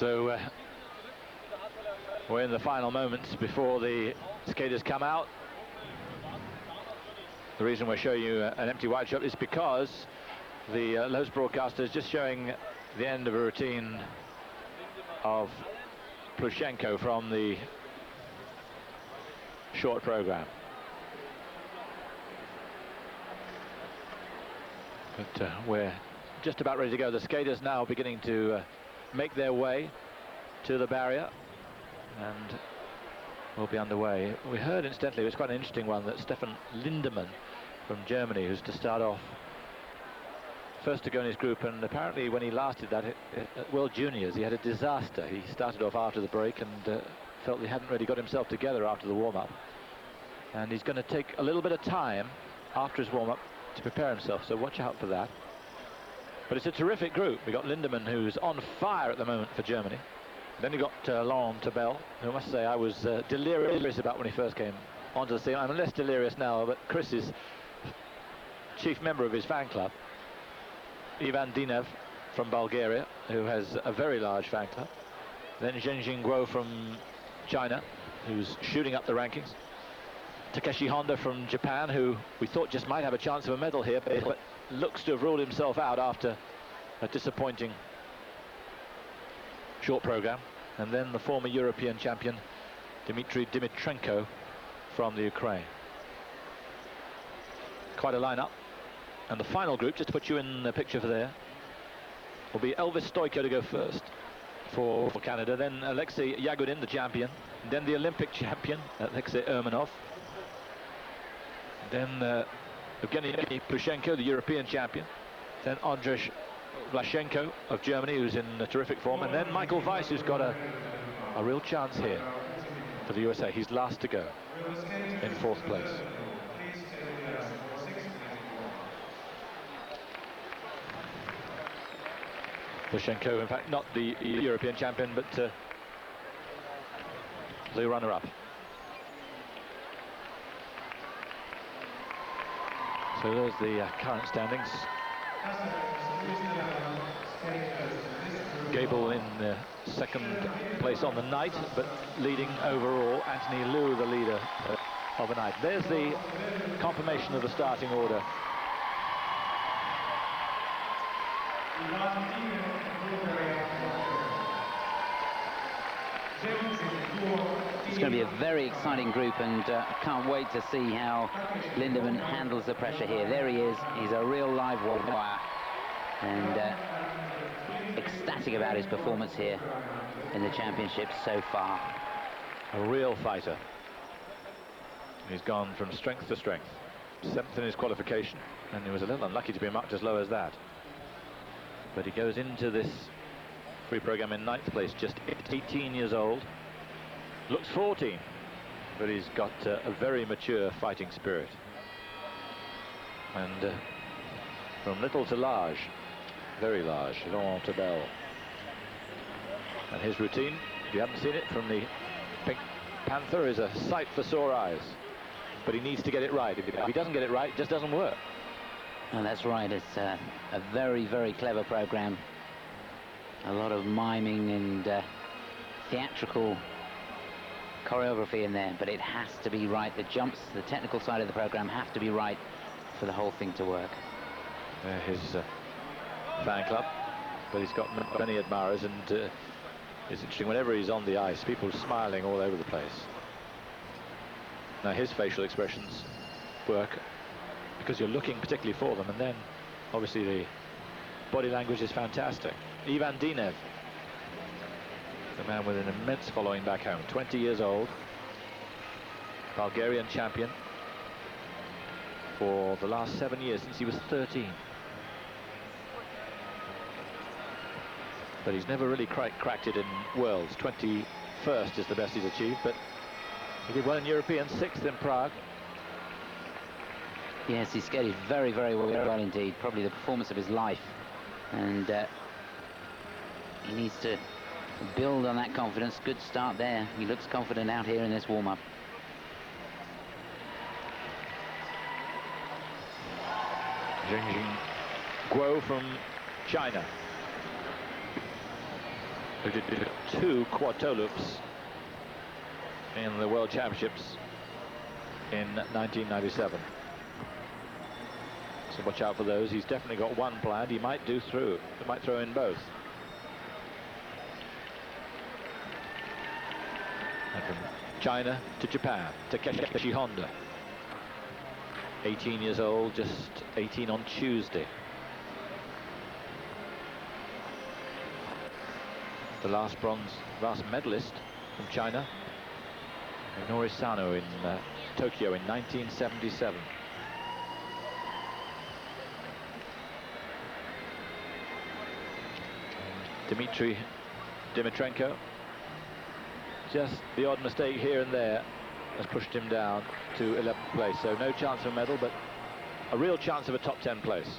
So we're in the final moments before the skaters come out. The reason we're showing you an empty white shot is because the Lowe's broadcaster is just showing the end of a routine of Plushenko from the short program. But we're just about ready to go. The skaters now beginning to make their way to the barrier, and we'll be underway. We heard, incidentally, it was quite an interesting one, that Stefan Lindemann from Germany, who's to start off first to go in his group, and apparently when he last did that at World Juniors, he had a disaster. He started off after the break and felt he hadn't really got himself together after the warm-up, and he's going to take a little bit of time after his warm-up to prepare himself, so watch out for that. But it's a terrific group. We've got Lindemann, who's on fire at the moment for Germany. Then you've got Laurent Tobel, who I must say I was delirious about when he first came onto the scene. I'm less delirious now, but Chris is chief member of his fan club. Ivan Dinev from Bulgaria, who has a very large fan club. Then Zhengxin Guo from China, who's shooting up the rankings. Takeshi Honda from Japan, who we thought just might have a chance of a medal here, but looks to have ruled himself out after a disappointing short program. And then the former European champion Dmitri Dmitrenko from the Ukraine. Quite a lineup. And the final group, just to put you in the picture for there, will be Elvis Stoico to go first for Canada, then Alexei Yagudin, the champion, then the Olympic champion Alexei Urmanov, then Evgeny Plushenko, the European champion, then Andrzej Blashenko of Germany, who's in terrific form, and then Michael Weiss, who's got a real chance here for the USA. He's last to go in fourth place. Plushenko, in fact, not the European champion, but the runner-up. So there's the current standings. Gable in second place on the night, but leading overall. Anthony Liu, the leader of the night. There's the confirmation of the starting order. It's going to be a very exciting group, and I can't wait to see how Lindemann handles the pressure here. There he is. He's a real live wire, and ecstatic about his performance here in the championships so far. A real fighter. He's gone from strength to strength. 7th in his qualification, and he was a little unlucky to be marked as low as that. But he goes into this free program in 9th place, just 18 years old. Looks 14, but he's got a very mature fighting spirit. And from little to large, very large, Laurent Tobel. And his routine, if you haven't seen it, from the Pink Panther, is a sight for sore eyes. But he needs to get it right. If he doesn't get it right, it just doesn't work. Oh, that's right. It's a very, very clever program. A lot of miming and theatrical choreography in there, but it has to be right. The jumps, the technical side of the program have to be right for the whole thing to work. His fan club, but he's got many admirers, and it's interesting, whenever he's on the ice, people are smiling all over the place. Now his facial expressions work because you're looking particularly for them, and then obviously the body language is fantastic. Ivan Dinev, the man with an immense following back home, 20 years old, Bulgarian champion for the last 7 years, since he was 13. But he's never really cracked it in Worlds. 21st is the best he's achieved, but he did well in European, 6th in Prague. Yes, he skated very, very well indeed. Probably the performance of his life. And he needs to build on that confidence. Good start there. He looks confident out here in this warm-up. Zhengxin Guo from China. who did 2 quad toe loops in the World Championships in 1997. So watch out for those. He's definitely got one planned. He might do through. He might throw in both. And from China to Japan, Takeshi Honda. 18 years old, just 18 on Tuesday. The last medalist from China, Minoru Sano, in Tokyo in 1977. Dmitri Dmitrenko, just the odd mistake here and there has pushed him down to 11th place. So no chance of a medal, but a real chance of a top 10 place.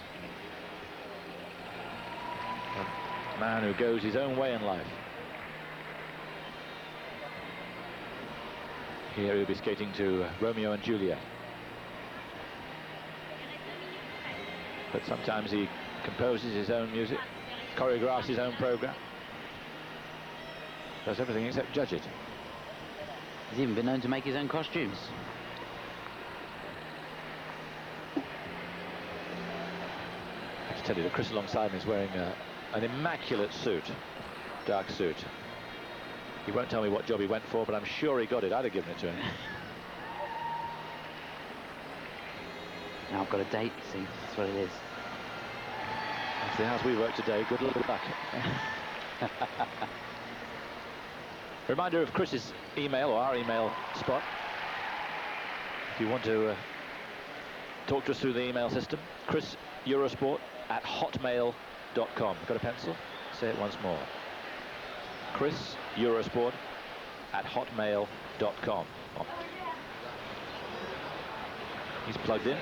A man who goes his own way in life. Here he'll be skating to Romeo and Juliet. But sometimes he composes his own music, choreographs his own program, does everything except judge it. He's even been known to make his own costumes. I have to tell you that Chris alongside me is wearing an immaculate suit, dark suit. He won't tell me what job he went for, but I'm sure he got it. I'd have given it to him. Now I've got a date, see, that's what it is. That's the house we work today. Good luck. Reminder of Chris's email, or our email spot. If you want to talk to us through the email system, chriseurosport@hotmail.com. Got a pencil? Say it once more. chriseurosport@hotmail.com. He's plugged in.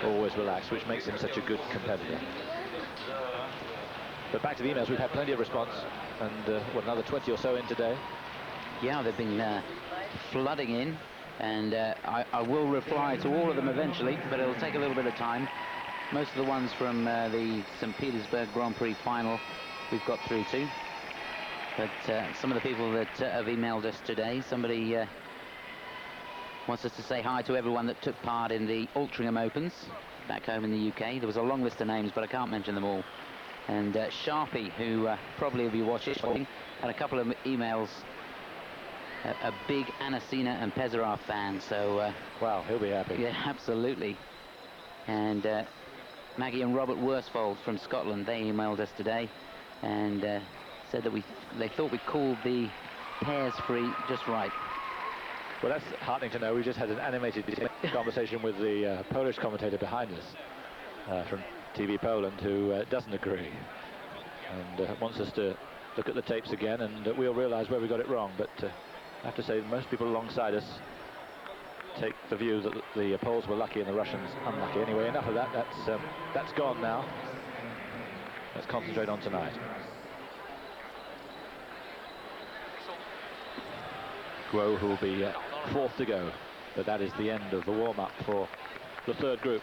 Always relaxed, which makes him such a good competitor. But back to the emails, we've had plenty of response, and what, another 20 or so in today? Yeah, they've been flooding in, and I will reply to all of them eventually, but it'll take a little bit of time. Most of the ones from the St. Petersburg Grand Prix final we've got through to. But some of the people that have emailed us today, somebody wants us to say hi to everyone that took part in the Altrincham Opens back home in the UK. There was a long list of names, but I can't mention them all. And Sharpie, who probably will be watching, had a couple of emails. A big Anasina and Pesarov fan, so... wow, he'll be happy. Yeah, absolutely. And Maggie and Robert Worsfold from Scotland, they emailed us today and said that they thought we called the pairs free just right. Well, that's heartening to know. We just had an animated conversation with the Polish commentator behind us from TV Poland, who doesn't agree and wants us to look at the tapes again, and we'll realise where we got it wrong. But I have to say, most people alongside us take the view that the Poles were lucky and the Russians unlucky. Anyway, enough of that. That's gone now. Let's concentrate on tonight. Guo, who will be fourth to go, but that is the end of the warm-up for the third group.